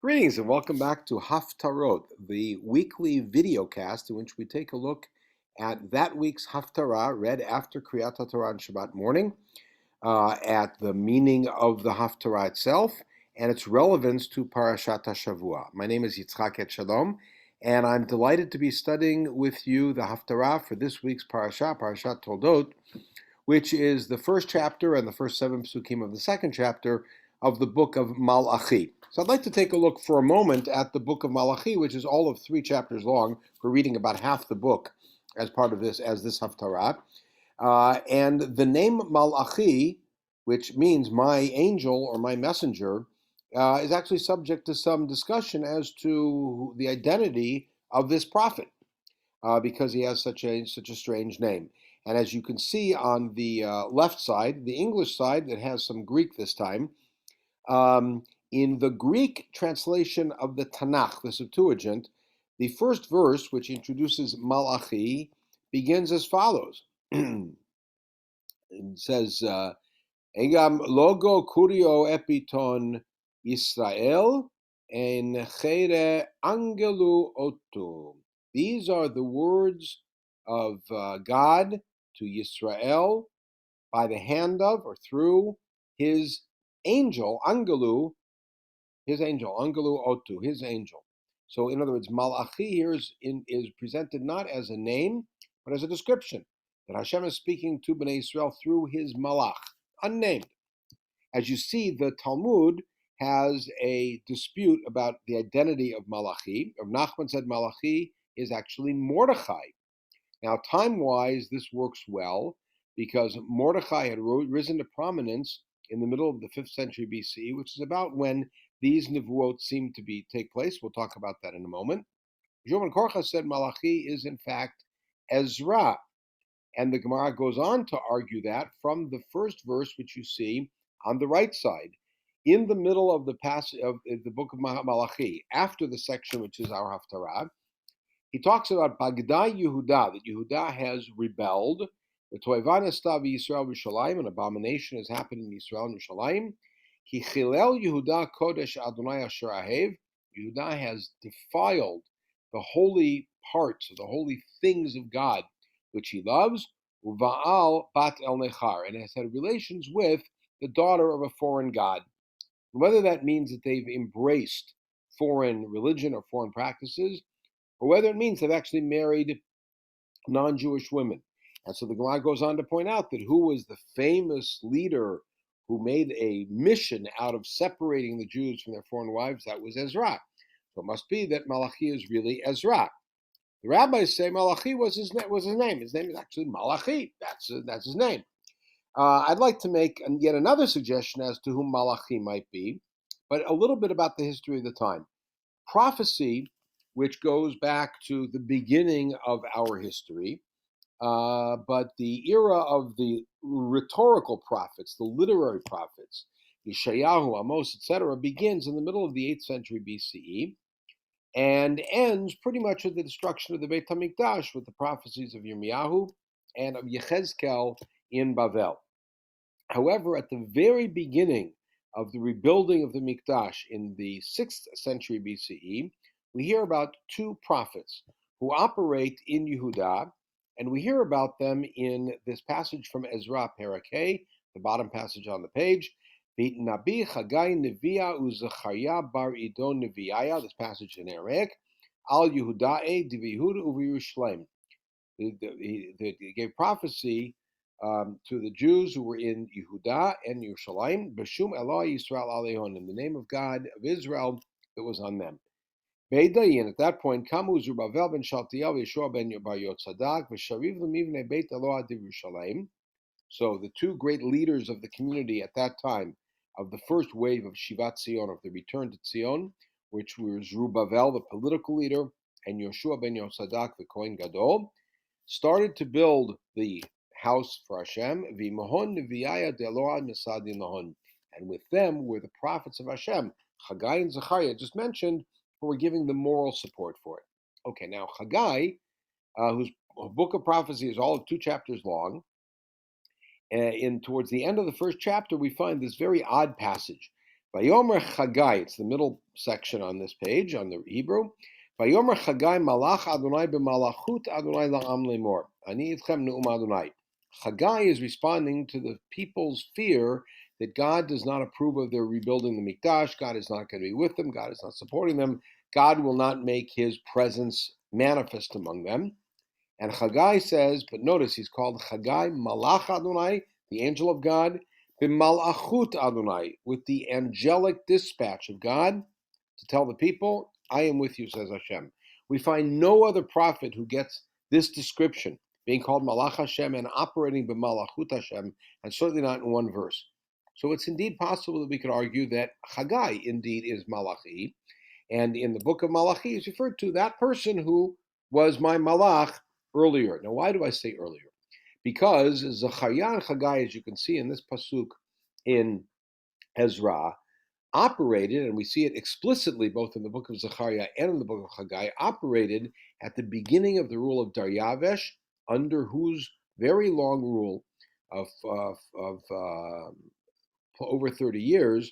Greetings and welcome back to Haftarot, the weekly video cast in which we take a look at that week's Haftara read after Kriyat HaTorah on Shabbat morning, at the meaning of the Haftara itself and its relevance to Parashat Shavua. My name is Yitzchak Etshalom, and I'm delighted to be studying with you the Haftara for this week's Parashat Toledot, which is the first chapter and the first 7 psukim of the second chapter of the book of Malachi. So I'd like to take a look for a moment at the book of Malachi, which is all of 3 chapters long. We're reading about half the book as part of this, Haftarah. And the name Malachi, which means my angel or my messenger, is actually subject to some discussion as to the identity of this prophet, because he has such a strange name. And as you can see on the left side, the English side that has some Greek this time, in the Greek translation of the Tanakh, the Septuagint, the first verse, which introduces Malachi, begins as follows. It says, Egam logo kurio epiton Israel en chere angelu otu. These are the words of God to Yisrael by the hand of or through his angel, Angelu, Angelu Otu, his angel. So in other words, Malachi here is presented not as a name, but as a description, that Hashem is speaking to Bnei Israel through his Malach, unnamed. As you see, the Talmud has a dispute about the identity of Malachi. Rav Nachman said Malachi is actually Mordechai. Now, time-wise, this works well because Mordechai had risen to prominence in the middle of the 5th century BCE, which is about when these nevuot seem to take place. We'll talk about that in a moment. Jovan Korcha said Malachi is, in fact, Ezra. And the Gemara goes on to argue that from the first verse, which you see on the right side, in the middle of the passage of the book of Malachi, after the section which is our Haftarah, he talks about Bagdai Yehuda, that Yehuda has rebelled. The Toivan Estavi Yisrael Yerushalayim, an abomination has happened in Yisrael and Yerushalayim. Ki Chilel Yehuda Kodesh Adonai Asher Ahev. Yehuda has defiled the holy parts, the holy things of God, which he loves. Uvaal Bat El Nechar, and has had relations with the daughter of a foreign god. Whether that means that they've embraced foreign religion or foreign practices, or whether it means they've actually married non-Jewish women. And so the Gemara goes on to point out that who was the famous leader who made a mission out of separating the Jews from their foreign wives? That was Ezra. So it must be that Malachi is really Ezra. The rabbis say Malachi was his name. His name is actually Malachi. That's his name. I'd like to make yet another suggestion as to who Malachi might be, but a little bit about the history of the time. Prophecy, which goes back to the beginning of our history, but the era of the rhetorical prophets, the literary prophets, Yeshayahu, Amos, etc., begins in the middle of the 8th century BCE and ends pretty much with the destruction of the Beit HaMikdash with the prophecies of Yirmiyahu and of Yechezkel in Bavel. However, at the very beginning of the rebuilding of the Mikdash in the 6th century BCE, we hear about 2 prophets who operate in Yehuda, and we hear about them in this passage from Ezra, Parakeh, the bottom passage on the page. Nabi Chagai Neviah Uzachariah Bar Idon Neviah, this passage in Aramaic, Al Yehudae Divihud Uviyushlaim. They gave prophecy to the Jews who were in Yehuda and Yerushalayim, B'shum Eloah Yisrael Alehon, in the name of God of Israel that was on them. Beidayin, at that point, Kamu Zerubbabel ben Shaltiel, Yeshua ben Bar Yotzadak, V'shariv Lemivnei Beit Eloah Div Yerushalayim. So the 2 great leaders of the community at that time, of the first wave of Shivat Zion, of the return to Zion, which was Zerubbabel, the political leader, and Yeshua ben Yotzadak, the Kohen Gadol, started to build the house for Hashem, V'imahon Neviaya Deloah Nesadin Lahon, and with them were the prophets of Hashem, Chagai and Zechariah, just mentioned, who were giving the moral support for it. Okay, now Chagai, whose book of prophecy is all of 2 chapters long, towards the end of the first chapter, we find this very odd passage Vayomer Chagai, it's the middle section on this page, on the Hebrew. Vayomer Chagai malach Adonai b'malachut Adonai la'am lemor. Ani itchem ne'um Adonai. Chagai is responding to the people's fear that God does not approve of their rebuilding the Mikdash. God is not going to be with them. God is not supporting them. God will not make his presence manifest among them. And Chagai says, but notice he's called Chagai Malach Adonai, the angel of God, B'malachut Adonai, with the angelic dispatch of God to tell the people, I am with you, says Hashem. We find no other prophet who gets this description, being called Malach Hashem and operating B'malachut Hashem, and certainly not in one verse. So it's indeed possible that we could argue that Chagai indeed is Malachi, and in the book of Malachi is referred to that person who was my Malach earlier. Now, why do I say earlier? Because Zechariah and Chagai, as you can see in this pasuk in Ezra, operated, and we see it explicitly both in the book of Zechariah and in the book of Chagai, operated at the beginning of the rule of Daryavesh, under whose very long rule of over 30 years,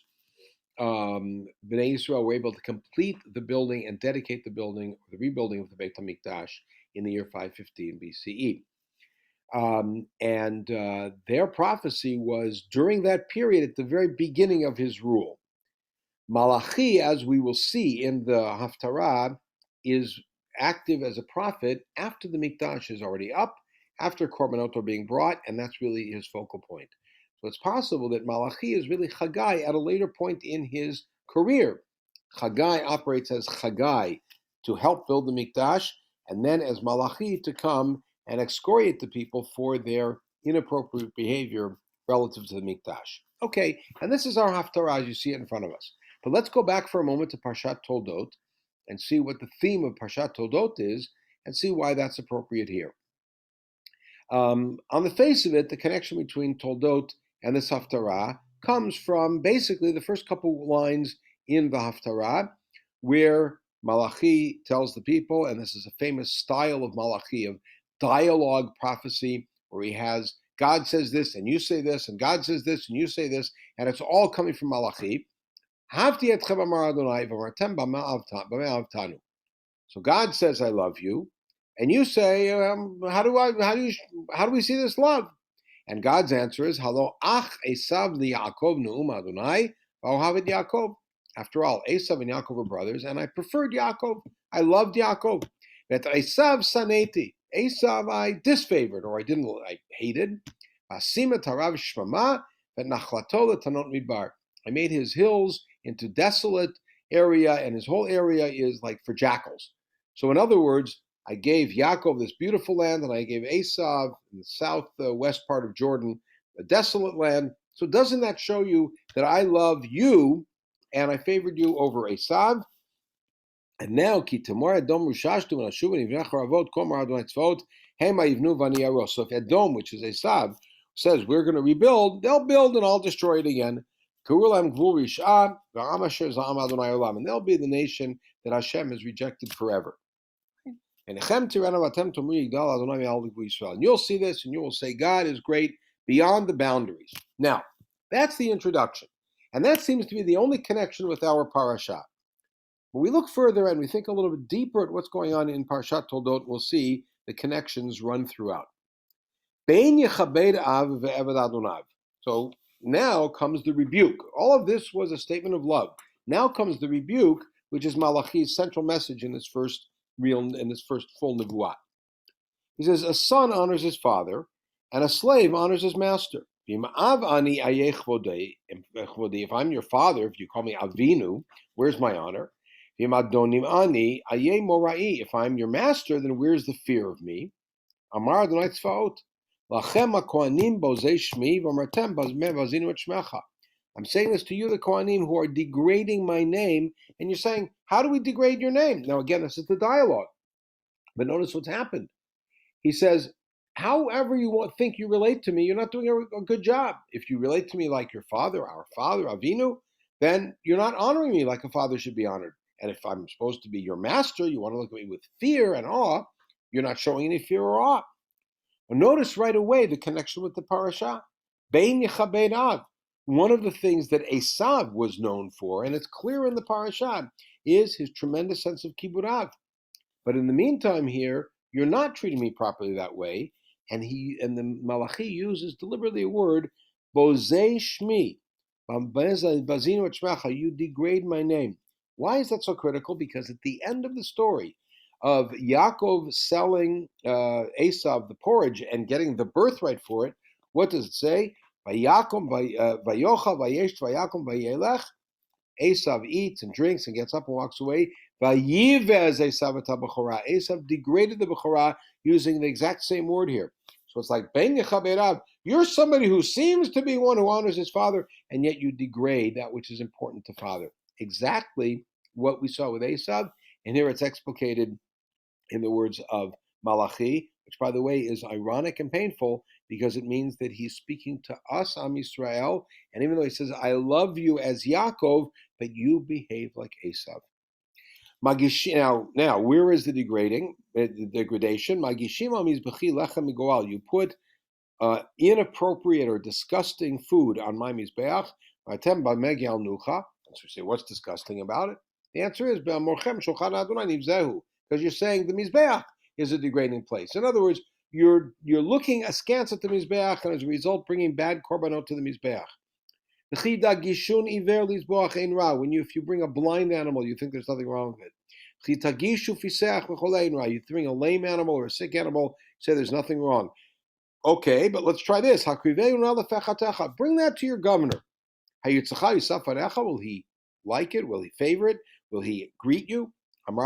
Bnei Yisrael were able to complete the building and dedicate the building, the rebuilding of the Beit HaMikdash in the year 515 BCE. Their prophecy was during that period at the very beginning of his rule. Malachi, as we will see in the Haftara, is active as a prophet after the Mikdash is already up, after Korbanot are being brought, and that's really his focal point. So it's possible that Malachi is really Chagai at a later point in his career. Chagai operates as Chagai to help build the Mikdash, and then as Malachi to come and excoriate the people for their inappropriate behavior relative to the Mikdash. Okay, and this is our Haftarah as you see it in front of us. But let's go back for a moment to Parashat Toledot and see what the theme of Parashat Toledot is and see why that's appropriate here. On the face of it, the connection between Toledot and this Haftarah comes from basically the first couple lines in the Haftarah, where Malachi tells the people, and this is a famous style of Malachi, of dialogue prophecy, where he has, God says this, and you say this, and God says this, and you say this, and it's all coming from Malachi. So God says, I love you, and you say, how do we see this love? And God's answer is, Halo ach Esav li Yaakov ne'um Adonai, v'ohavet Yaakov. After all, Esav and Yaakov were brothers, and I preferred Yaakov. I loved Yaakov. But Esav saneti. Esav I disfavored, or I hated. Vasima tarav shmama, but nachlato letanot midbar. I made his hills into desolate area, and his whole area is like for jackals. So in other words, I gave Yaakov this beautiful land, and I gave Esav in the southwest part of Jordan a desolate land. So doesn't that show you that I love you, and I favored you over Esav? And now, ki tamar Edom rushashtu v'nashuv v'nivnei charavot kol mar Adonai tzvaot hema yivnu v'ani yaros. So if Edom, which is Esav, says we're going to rebuild, they'll build and I'll destroy it again. And they'll be the nation that Hashem has rejected forever. And you'll see this and you will say, God is great beyond the boundaries. Now, that's the introduction. And that seems to be the only connection with our parasha. When we look further and we think a little bit deeper at what's going on in Parashat Toledot, we'll see the connections run throughout. So now comes the rebuke. All of this was a statement of love. Now comes the rebuke, which is Malachi's central message in this first full nevuah. He says, a son honors his father, and a slave honors his master. If I'm your father, if you call me Avinu, where's my honor? If I'm your master, then where's the fear of me? Amar Adonai Tzvaot. I'm saying this to you, the Kohanim, who are degrading my name, and you're saying, how do we degrade your name? Now again, this is the dialogue. But notice what's happened. He says, however you think you relate to me, you're not doing a good job. If you relate to me like your father, our father, Avinu, then you're not honoring me like a father should be honored. And if I'm supposed to be your master, you want to look at me with fear and awe, you're not showing any fear or awe. Well, notice right away the connection with the parasha. Bein Yechabein Av. One of the things that Esav was known for, and it's clear in the Parashat, is his tremendous sense of kibbud. But in the meantime, here you're not treating me properly that way, and the Malachi uses deliberately a word, bozei shmi, you degrade my name. Why is that so critical? Because at the end of the story of Yaakov selling Esav the porridge and getting the birthright for it, what does it say? Vayochel vayesh vayakom vayelech. Esav eats and drinks and gets up and walks away. Vayivez Esav et ha-bechorah. Esav degraded the bechorah using the exact same word here. So it's like ben yechaberav. You're somebody who seems to be one who honors his father, and yet you degrade that which is important to father. Exactly what we saw with Esav, and here it's explicated in the words of Malachi, which, by the way, is ironic and painful because it means that he's speaking to us, Am Yisrael, and even though he says, I love you as Yaakov, but you behave like Esav. Now, where is the degradation? You put inappropriate or disgusting food on my mizbeach. So you say, what's disgusting about it? The answer is because you're saying the mizbeach is a degrading place. In other words, you're looking askance at the mizbeach, and as a result, bringing bad korbanot to the mizbeach. When if you bring a blind animal, you think there's nothing wrong with it. You bring a lame animal or a sick animal, say there's nothing wrong. Okay, but let's try this. Bring that to your governor. Will he like it? Will he favor it? Will he greet you? In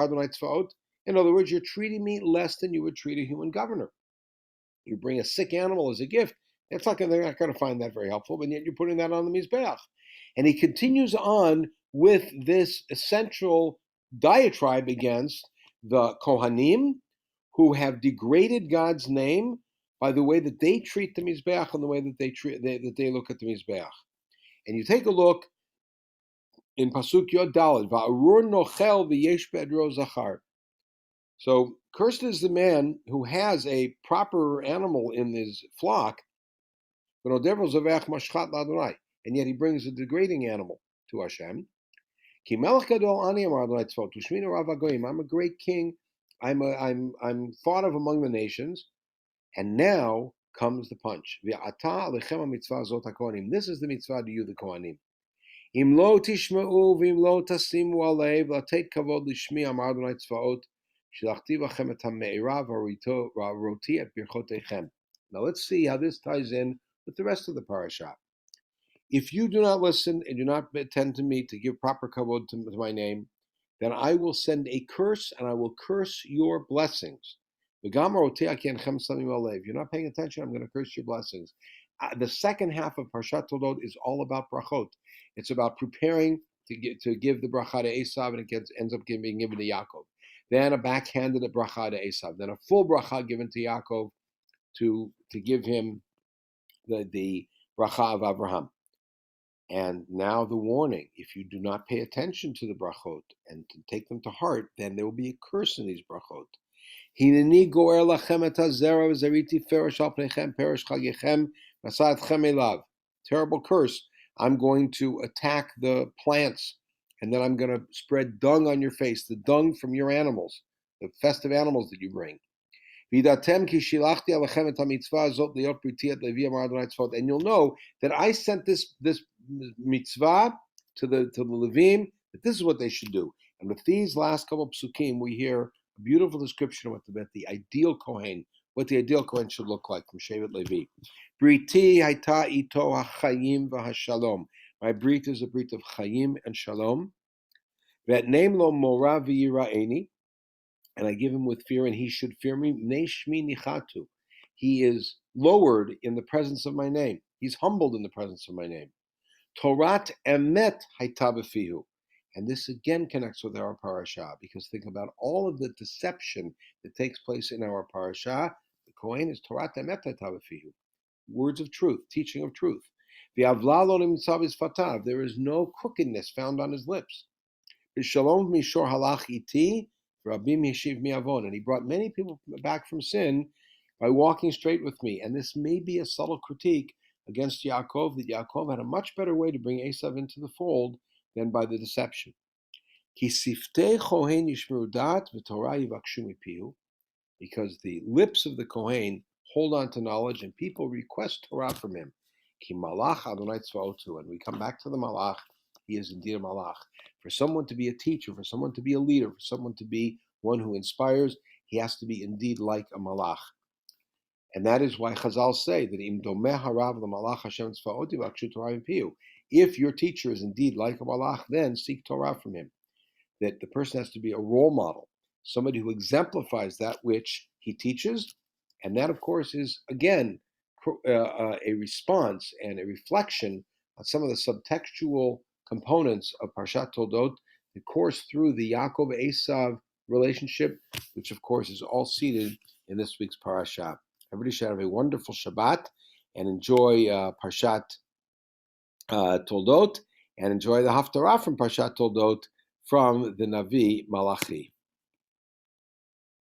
other words, you're treating me less than you would treat a human governor. You bring a sick animal as a gift. They're not going to find that very helpful, but yet you're putting that on the Mizbeach. And he continues on with this essential diatribe against the Kohanim, who have degraded God's name by the way that they treat the Mizbeach and the way that they look at the Mizbeach. And you take a look in Pasuk Yod Daled, Va'arur nochel v'yesh bedro zachar. So cursed is the man who has a proper animal in his flock, and yet he brings a degrading animal to Hashem. I'm a great king. I'm thought of among the nations. And now comes the punch. This is the mitzvah to you, the Kohanim. Im lo tishma'u v'im lo tasimu alev latet kavod lishmi amar Adonai tzvaot shilachti v'chem et ha'me'ira v'roti et birchotechem. Now let's see how this ties in with the rest of the parasha. If you do not listen and do not attend to me to give proper kavod to my name, then I will send a curse and I will curse your blessings. If you're not paying attention, I'm going to curse your blessings. The second half of Parashat Toledot is all about brachot. It's about preparing to give the bracha to Esav, and it ends up being given to Yaakov. Then a backhanded bracha to Esav. Then a full bracha given to Yaakov to give him the bracha of Abraham. And now the warning: if you do not pay attention to the brachot and to take them to heart, then there will be a curse in these brachot. Hineni goer lachem et hazera v'zariti feresh al pneichem perish chagechem nasatchem elav. Terrible curse. I'm going to attack the plants, and then I'm going to spread dung on your face, the dung from your animals, the festive animals that you bring. Vidatem ki shilachti alechem et hamitzvah zot liot briti et levi amar Adonai tzvaot. And you'll know that I sent this mitzvah to the Levim, that this is what they should do. And with these last couple of psukim, we hear a beautiful description of what the ideal Kohen should look like from Shevet Levi. Briti haita ito hachayim v'hashalom. My brit is a brit of chayim and shalom. That name lo mora v'yira'eni, and I give him with fear, and he should fear me. Nei shmi nichatu. He is lowered in the presence of my name. He's humbled in the presence of my name. Torat emet haita b'fihu. And this again connects with our parasha, because think about all of the deception that takes place in our parasha. The Kohen is Torat emet haita b'fihu. Words of truth, teaching of truth. V'avla lo nimtzav isfatav. There is no crookedness found on his lips. B'shalom mishor halach iti. Rabim Yeshiv Mi'avon, and he brought many people back from sin by walking straight with me. And this may be a subtle critique, against Yaakov that Yaakov had a much better way to bring Esav into the fold than by the deception. Ki siftei kohen yishmeru dat v'torah yivakshu mipihu, because the lips of the Kohen hold on to knowledge and people request Torah from him. Ki malach Adonai tzvaotu, and we come back to the malach. He is indeed a malach. For someone to be a teacher, for someone to be a leader, for someone to be one who inspires, he has to be indeed like a malach. And that is why Chazal say that im domeh harav l'malach Hashem tzvaotu v'akshu Torah mipihu. If your teacher is indeed like a malach, then seek Torah from him. That the person has to be a role model, somebody who exemplifies that which he teaches. And that, of course, is, again, a response and a reflection on some of the subtextual components of Parashat Toledot that course through the Yaakov-Esav relationship, which, of course, is all seated in this week's Parasha. Everybody should have a wonderful Shabbat and enjoy Parashat Toledot and enjoy the Haftara from Parashat Toledot from the Navi Malachi.